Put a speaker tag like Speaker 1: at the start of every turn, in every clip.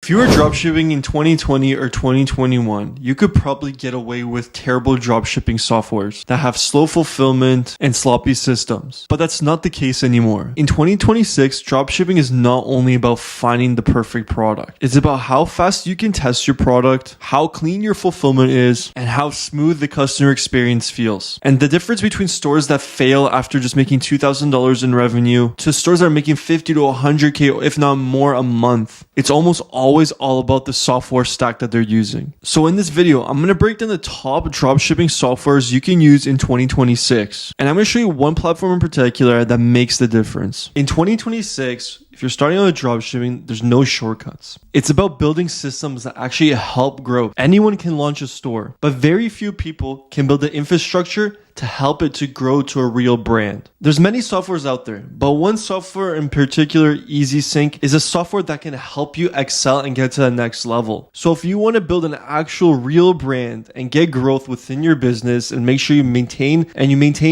Speaker 1: If you were dropshipping in 2020 or 2021, you could probably get away with terrible dropshipping softwares that have slow fulfillment and sloppy systems. But that's not the case anymore. In 2026, dropshipping is not only about finding the perfect product. It's about how fast you can test your product, how clean your fulfillment is, and how smooth the customer experience feels. And the difference between stores that fail after just making $2,000 in revenue to stores that are making 50 to 100K, if not more a month, it's almost always all about the software stack that they're using. So in this video, I'm going to break down the top dropshipping softwares you can use in 2026. And I'm going to show you one platform in particular that makes the difference. In 2026, if you're starting on dropshipping, there's no shortcuts. It's about building systems that actually help growth. Anyone can launch a store, but very few people can build the infrastructure to help it to grow to a real brand. There's many softwares out there, but one software in particular, Easync, is a software that can help you excel and get to the next level. So if you want to build an actual real brand and get growth within your business and make sure you maintain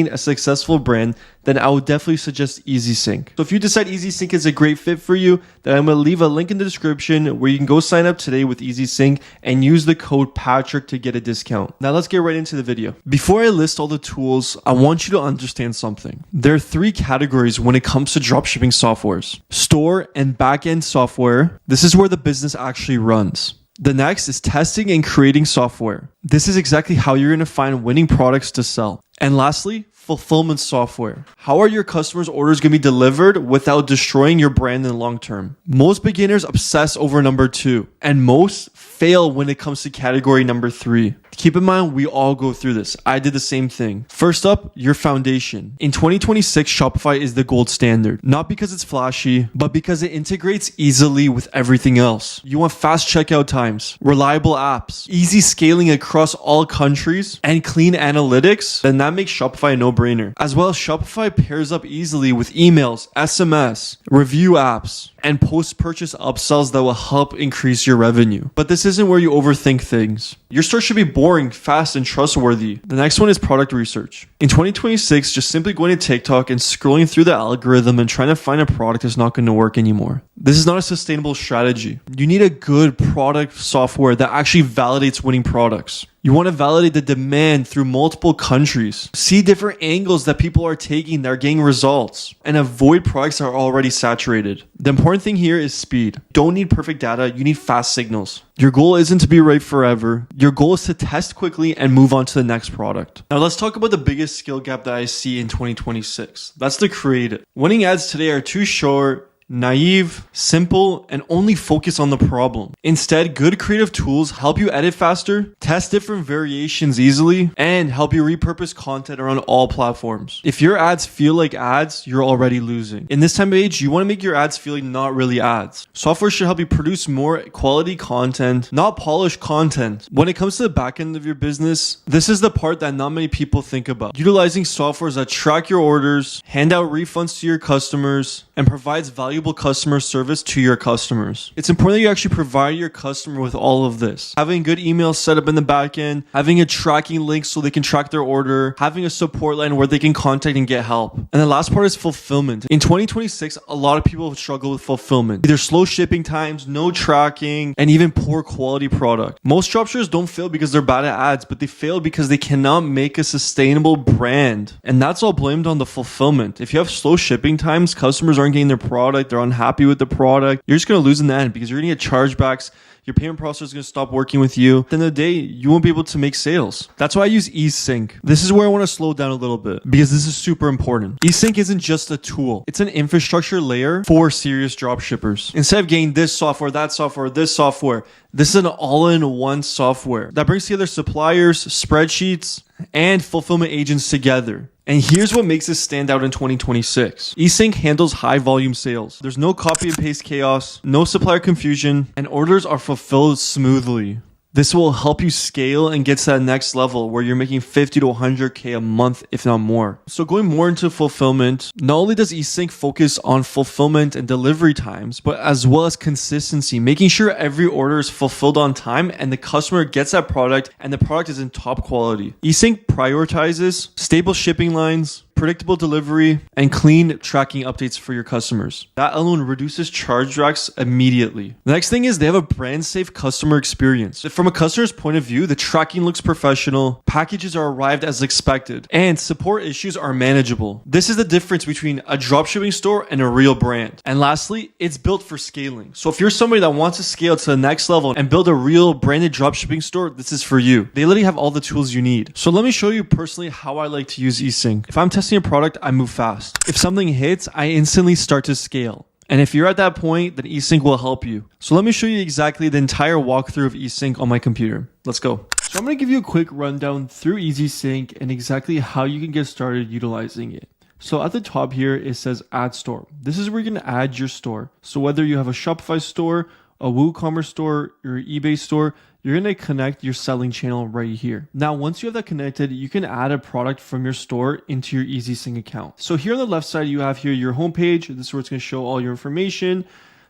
Speaker 1: a successful brand, then I would definitely suggest Easync. So if you decide Easync is a great fit for you, then I'm going to leave a link in the description where you can go sign up today with Easync and use the code Patrick to get a discount. Now let's get right into the video. Before I list all the tools, I want you to understand something. There are three categories when it comes to dropshipping softwares: store and backend software. This is where the business actually runs. The next is testing and creating software. This is exactly how you're going to find winning products to sell. And lastly, fulfillment software. How are your customers' orders going to be delivered without destroying your brand in the long term? Most beginners obsess over number 2, and most fail when it comes to category number 3. Keep in mind, we all go through this. I did the same thing. First up, your foundation. In 2026, Shopify is the gold standard. Not because it's flashy, but because it integrates easily with everything else. You want fast checkout times, reliable apps, easy scaling across all countries, and clean analytics, then that makes Shopify a no-brainer. As well, Shopify pairs up easily with emails, SMS, review apps, and post-purchase upsells that will help increase your revenue. But this isn't where you overthink things. Your store should be boring, fast, and trustworthy. The next one is product research. In 2026, just simply going to TikTok and scrolling through the algorithm and trying to find a product is not going to work anymore. This is not a sustainable strategy. You need a good product software that actually validates winning products. You want to validate the demand through multiple countries. See different angles that people are taking that are getting results, and avoid products that are already saturated. The important thing here is speed. Don't need perfect data, you need fast signals. Your goal isn't to be right forever. Your goal is to test quickly and move on to the next product. Now let's talk about the biggest skill gap that I see in 2026. That's the creative. Winning ads today are too short, naive, simple, and only focus on the problem. Instead, good creative tools help you edit faster, test different variations easily, and help you repurpose content around all platforms. If your ads feel like ads, you're already losing. In this time of age, you want to make your ads feel like not really ads. Software should help you produce more quality content, not polished content. When it comes to the back end of your business, this is the part that not many people think about. Utilizing softwares that track your orders, hand out refunds to your customers, and provides valuable customer service to your customers. It's important that you actually provide your customer with all of this. Having good emails set up in the back end, having a tracking link so they can track their order, having a support line where they can contact and get help. And the last part is fulfillment. In 2026, a lot of people struggle with fulfillment. Either slow shipping times, no tracking, and even poor quality product. Most dropshippers don't fail because they're bad at ads, but they fail because they cannot make a sustainable brand. And that's all blamed on the fulfillment. If you have slow shipping times, customers aren't getting their product, they're unhappy with the product, you're just going to lose in the end because you're going to get chargebacks. Your payment processor is going to stop working with you. At the end of the day, you won't be able to make sales. That's why I use Easync. This is where I want to slow down a little bit because this is super important. Easync isn't just a tool. It's an infrastructure layer for serious dropshippers. Instead of getting this software, that software, this software, this is an all-in-one software that brings together suppliers, spreadsheets, and fulfillment agents together. And here's what makes this stand out in 2026. Easync handles high volume sales. There's no copy and paste chaos, no supplier confusion, and orders are fulfilled smoothly. This will help you scale and get to that next level where you're making 50 to 100K a month, if not more. So going more into fulfillment, not only does Easync focus on fulfillment and delivery times, but as well as consistency, making sure every order is fulfilled on time and the customer gets that product and the product is in top quality. Easync prioritizes stable shipping lines, predictable delivery, and clean tracking updates for your customers. That alone reduces chargebacks immediately. The next thing is they have a brand safe customer experience. From a customer's point of view, the tracking looks professional, packages are arrived as expected, and support issues are manageable. This is the difference between a dropshipping store and a real brand. And lastly, it's built for scaling. So if you're somebody that wants to scale to the next level and build a real branded dropshipping store, this is for you. They literally have all the tools you need. So let me show you personally how I like to use Easync. If I'm testing a product, I move fast. If something hits, I instantly start to scale. And if you're at that point, then Easync will help you. So let me show you exactly the entire walkthrough of Easync on my computer. Let's go. So I'm going to give you a quick rundown through Easync and exactly how you can get started utilizing it. So at the top here, it says add store. This is where you're going to add your store. So whether you have a Shopify store, a WooCommerce store, or eBay store, you're going to connect your selling channel right here. Now, once you have that connected, you can add a product from your store into your Easync account. So here on the left side, you have here your homepage. This is where it's going to show all your information.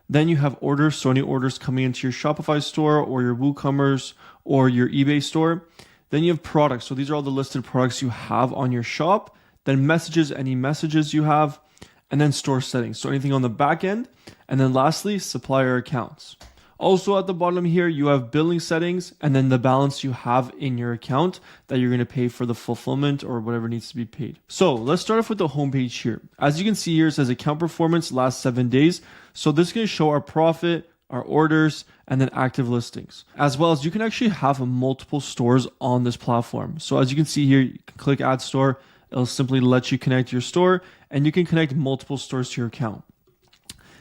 Speaker 1: Then you have orders. So any orders coming into your Shopify store or your WooCommerce or your eBay store. Then you have products. So these are all the listed products you have on your shop. Then messages, any messages you have, and then store settings. So anything on the back end. And then lastly, supplier accounts. Also at the bottom here, you have billing settings and then the balance you have in your account that you're going to pay for the fulfillment or whatever needs to be paid. So let's start off with the homepage here. As you can see here, it says account performance last 7 days. So this is going to show our profit, our orders, and then active listings. As well as you can actually have multiple stores on this platform. So as you can see here, you can click add store. It'll simply let you connect your store and you can connect multiple stores to your account.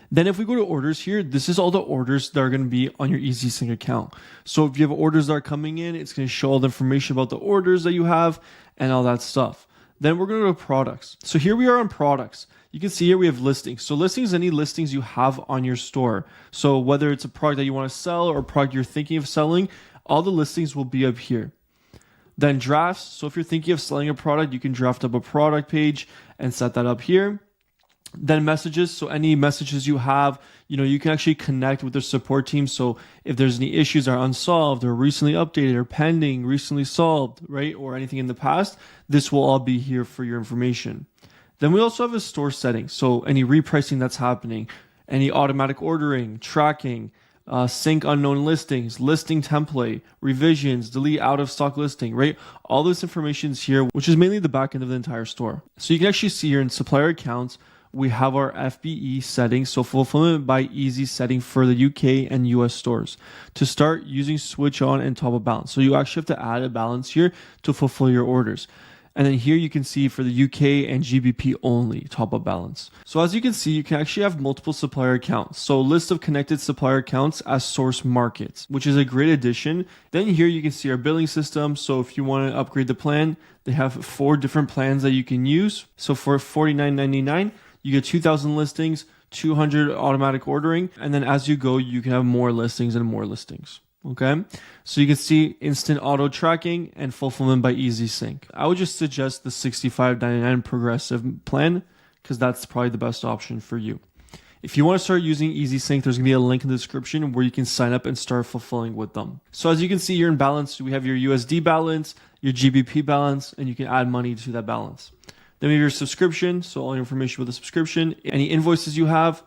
Speaker 1: Then if we go to orders here, this is all the orders that are going to be on your Easync account. So if you have orders that are coming in, it's going to show all the information about the orders that you have and all that stuff. Then we're going to go to products. So here we are on products. You can see here we have listings. So listings, any listings you have on your store. So whether it's a product that you want to sell or a product you're thinking of selling, all the listings will be up here. Then drafts. So if you're thinking of selling a product, you can draft up a product page and set that up here. Then messages, so any messages you have, you can actually connect with their support team. So if there's any issues that are unsolved or recently updated or pending, recently solved, right, or anything in the past, this will all be here for your information. Then we also have a store setting. So any repricing that's happening, any automatic ordering, tracking, sync unknown listings, listing template, revisions, delete out of stock listing, right? All this information is here, which is mainly the back end of the entire store. So you can actually see here in supplier accounts, we have our FBE settings, so fulfillment by easy setting for the UK and US stores. To start using switch on and top of balance. So you actually have to add a balance here to fulfill your orders. And then here you can see for the UK and GBP only, top up balance. So as you can see, you can actually have multiple supplier accounts. So list of connected supplier accounts as source markets, which is a great addition. Then here you can see our billing system. So if you want to upgrade the plan, they have 4 different plans that you can use. So for $49.99, you get 2,000 listings, 200 automatic ordering, and then as you go, you can have more listings and more listings. Okay, so you can see instant auto tracking and fulfillment by Easync. I would just suggest the $65.99 progressive plan because that's probably the best option for you. If you want to start using Easync, there's going to be a link in the description where you can sign up and start fulfilling with them. So as you can see here in balance, we have your USD balance, your GBP balance, and you can add money to that balance. Then we have your subscription, so all your information about the subscription, any invoices you have,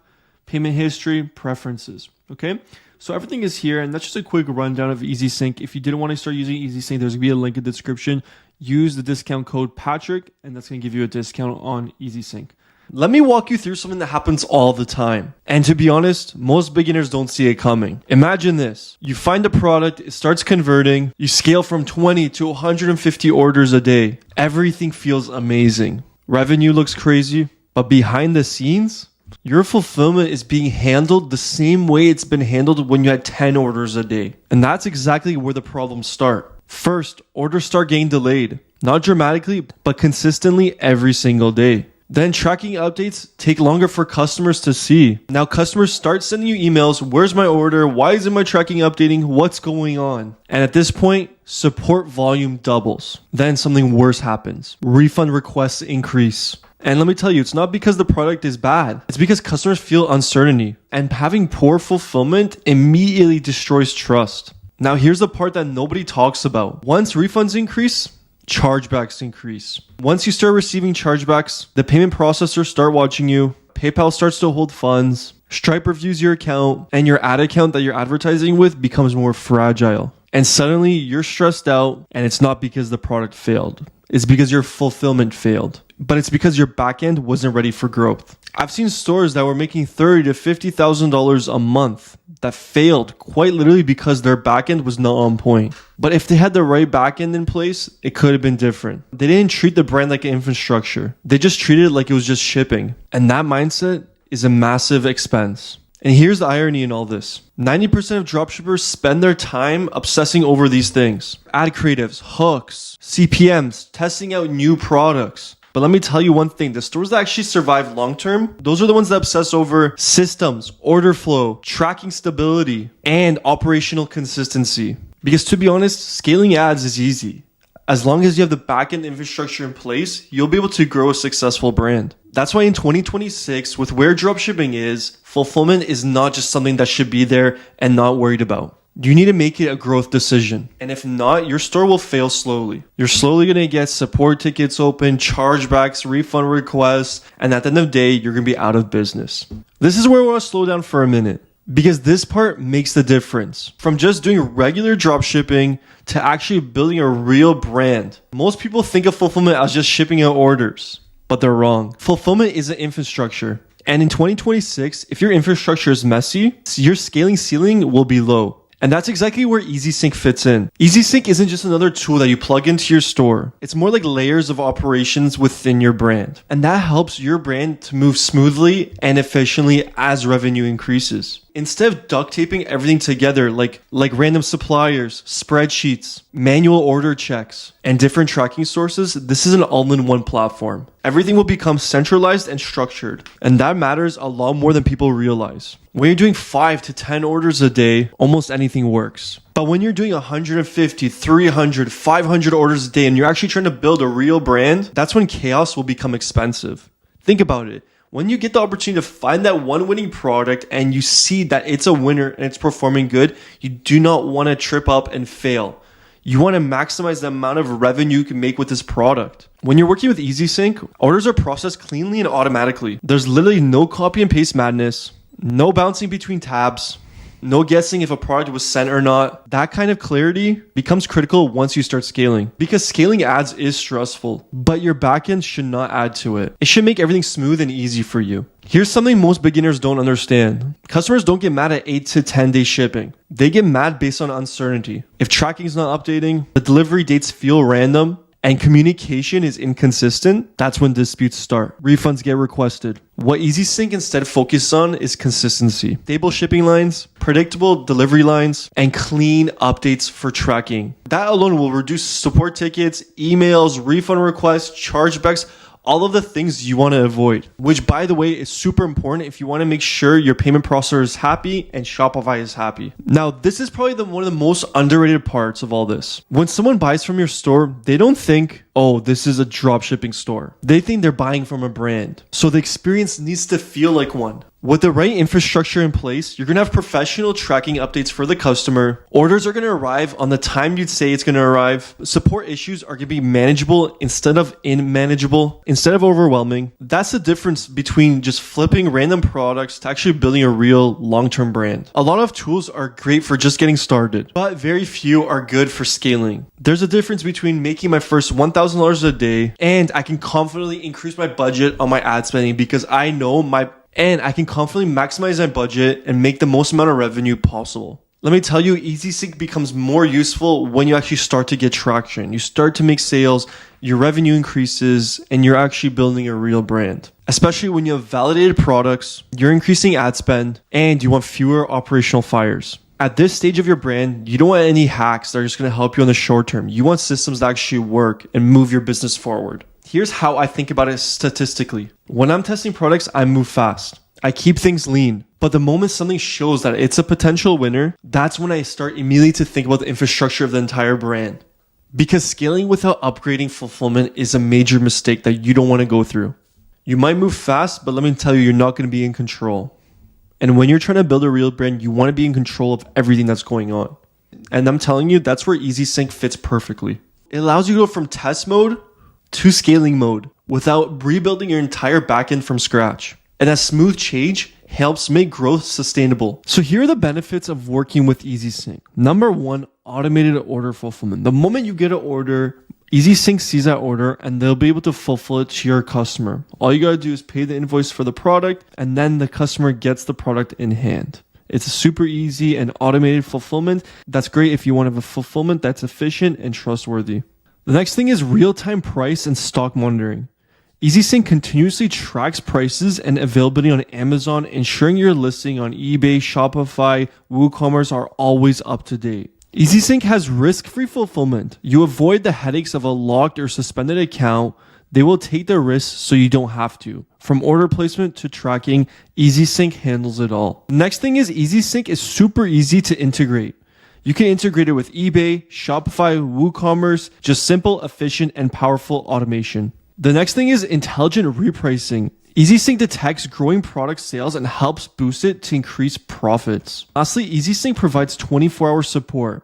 Speaker 1: payment history, preferences, okay? So everything is here, and that's just a quick rundown of Easync. If you didn't want to start using Easync, there's going to be a link in the description. Use the discount code Patrick, and that's going to give you a discount on Easync. Let me walk you through something that happens all the time. And to be honest, most beginners don't see it coming. Imagine this. You find a product, it starts converting, you scale from 20 to 150 orders a day. Everything feels amazing. Revenue looks crazy, but behind the scenes, your fulfillment is being handled the same way it's been handled when you had 10 orders a day. And that's exactly where the problems start. First, orders start getting delayed. Not dramatically, but consistently every single day. Then tracking updates take longer for customers to see. Now customers start sending you emails, where's my order? Why isn't my tracking updating? What's going on? And at this point, support volume doubles. Then something worse happens. Refund requests increase. And let me tell you, it's not because the product is bad. It's because customers feel uncertainty. And having poor fulfillment immediately destroys trust. Now here's the part that nobody talks about. Once refunds increase, chargebacks increase. Once you start receiving chargebacks, the payment processors start watching you, PayPal starts to hold funds, Stripe reviews your account, and your ad account that you're advertising with becomes more fragile. And suddenly you're stressed out, and it's not because the product failed. It's because your fulfillment failed. But it's because your backend wasn't ready for growth. I've seen stores that were making $30,000 to $50,000 a month that failed quite literally because their backend was not on point. But if they had the right backend in place, it could have been different. They didn't treat the brand like an infrastructure. They just treated it like it was just shipping. And that mindset is a massive expense. And here's the irony in all this. 90% of dropshippers spend their time obsessing over these things. Ad creatives, hooks, CPMs, testing out new products. But let me tell you one thing, the stores that actually survive long term, those are the ones that obsess over systems, order flow, tracking stability, and operational consistency. Because to be honest, scaling ads is easy. As long as you have the backend infrastructure in place, you'll be able to grow a successful brand. That's why in 2026, with where dropshipping is, fulfillment is not just something that should be there and not worried about. You need to make it a growth decision. And if not, your store will fail slowly. You're slowly going to get support tickets open, chargebacks, refund requests, and at the end of the day, you're going to be out of business. This is where I want to slow down for a minute, because this part makes the difference. From just doing regular dropshipping to actually building a real brand. Most people think of fulfillment as just shipping out orders, but they're wrong. Fulfillment is an infrastructure. And in 2026, if your infrastructure is messy, your scaling ceiling will be low. And that's exactly where Easync fits in. Easync isn't just another tool that you plug into your store. It's more like layers of operations within your brand. And that helps your brand to move smoothly and efficiently as revenue increases. Instead of duct taping everything together like random suppliers, spreadsheets, manual order checks, and different tracking sources, this is an all-in-one platform. Everything will become centralized and structured. And that matters a lot more than people realize. When you're doing 5 to 10 orders a day, almost anything works. But when you're doing 150, 300, 500 orders a day, and you're actually trying to build a real brand, that's when chaos will become expensive. Think about it. When you get the opportunity to find that one winning product and you see that it's a winner and it's performing good, you do not want to trip up and fail. You want to maximize the amount of revenue you can make with this product. When you're working with Easync, orders are processed cleanly and automatically. There's literally no copy and paste madness, no bouncing between tabs, no guessing if a product was sent or not. That kind of clarity becomes critical once you start scaling. Because scaling ads is stressful, but your backend should not add to it. It should make everything smooth and easy for you. Here's something most beginners don't understand. Customers don't get mad at 8 to 10 day shipping. They get mad based on uncertainty. If tracking is not updating, the delivery dates feel random, and communication is inconsistent, that's when disputes start. Refunds get requested. What Easync instead focuses on is consistency. Stable shipping lines, predictable delivery lines, and clean updates for tracking. That alone will reduce support tickets, emails, refund requests, chargebacks, all of the things you want to avoid, which by the way is super important if you want to make sure your payment processor is happy and Shopify is happy. Now, this is probably one of the most underrated parts of all this. When someone buys from your store, they don't think, oh, this is a dropshipping store. They think they're buying from a brand. So the experience needs to feel like one. With the right infrastructure in place, you're going to have professional tracking updates for the customer. Orders are going to arrive on the time you'd say it's going to arrive. Support issues are going to be manageable instead of unmanageable, instead of overwhelming. That's the difference between just flipping random products to actually building a real long-term brand. A lot of tools are great for just getting started, but very few are good for scaling. There's a difference between making my first $1,000 a day and I can confidently increase my budget on my ad spending because I know I can confidently maximize my budget and make the most amount of revenue possible. Let me tell you, Easync becomes more useful when you actually start to get traction. You start to make sales, your revenue increases, and you're actually building a real brand. Especially when you have validated products, you're increasing ad spend, and you want fewer operational fires. At this stage of your brand, you don't want any hacks that are just going to help you in the short term. You want systems that actually work and move your business forward. Here's how I think about it statistically. When I'm testing products, I move fast. I keep things lean. But the moment something shows that it's a potential winner, that's when I start immediately to think about the infrastructure of the entire brand. Because scaling without upgrading fulfillment is a major mistake that you don't want to go through. You might move fast, but let me tell you, you're not going to be in control. And when you're trying to build a real brand, you want to be in control of everything that's going on. And I'm telling you, that's where Easync fits perfectly. It allows you to go from test mode to scaling mode without rebuilding your entire backend from scratch. And a smooth change helps make growth sustainable. So here are the benefits of working with Easync. Number one, automated order fulfillment. The moment you get an order, Easync sees that order and they'll be able to fulfill it to your customer. All you gotta do is pay the invoice for the product and then the customer gets the product in hand. It's a super easy and automated fulfillment. That's great if you want to have a fulfillment that's efficient and trustworthy. The next thing is real-time price and stock monitoring. Easync continuously tracks prices and availability on Amazon, ensuring your listing on eBay, Shopify, WooCommerce are always up to date. Easync has risk-free fulfillment. You avoid the headaches of a locked or suspended account. They will take the risk so you don't have to. From order placement to tracking, Easync handles it all. Next thing is Easync is super easy to integrate. You can integrate it with eBay, Shopify, WooCommerce, just simple, efficient, and powerful automation. The next thing is intelligent repricing. Easync detects growing product sales and helps boost it to increase profits. Lastly, Easync provides 24-hour support.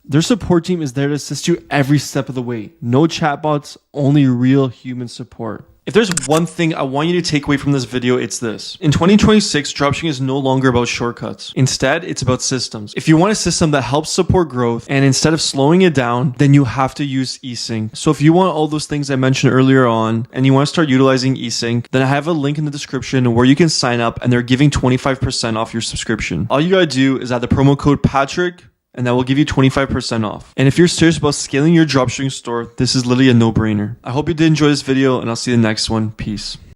Speaker 1: Their support team is there to assist you every step of the way. No chatbots, only real human support. If there's one thing I want you to take away from this video, it's this. In 2026, dropshipping is no longer about shortcuts. Instead, it's about systems. If you want a system that helps support growth and instead of slowing it down, then you have to use Easync. So if you want all those things I mentioned earlier on and you want to start utilizing Easync, then I have a link in the description where you can sign up and they're giving 25% off your subscription. All you gotta do is add the promo code Patrick and that will give you 25% off. And if you're serious about scaling your dropshipping store, this is literally a no-brainer. I hope you did enjoy this video and I'll see you in the next one. Peace.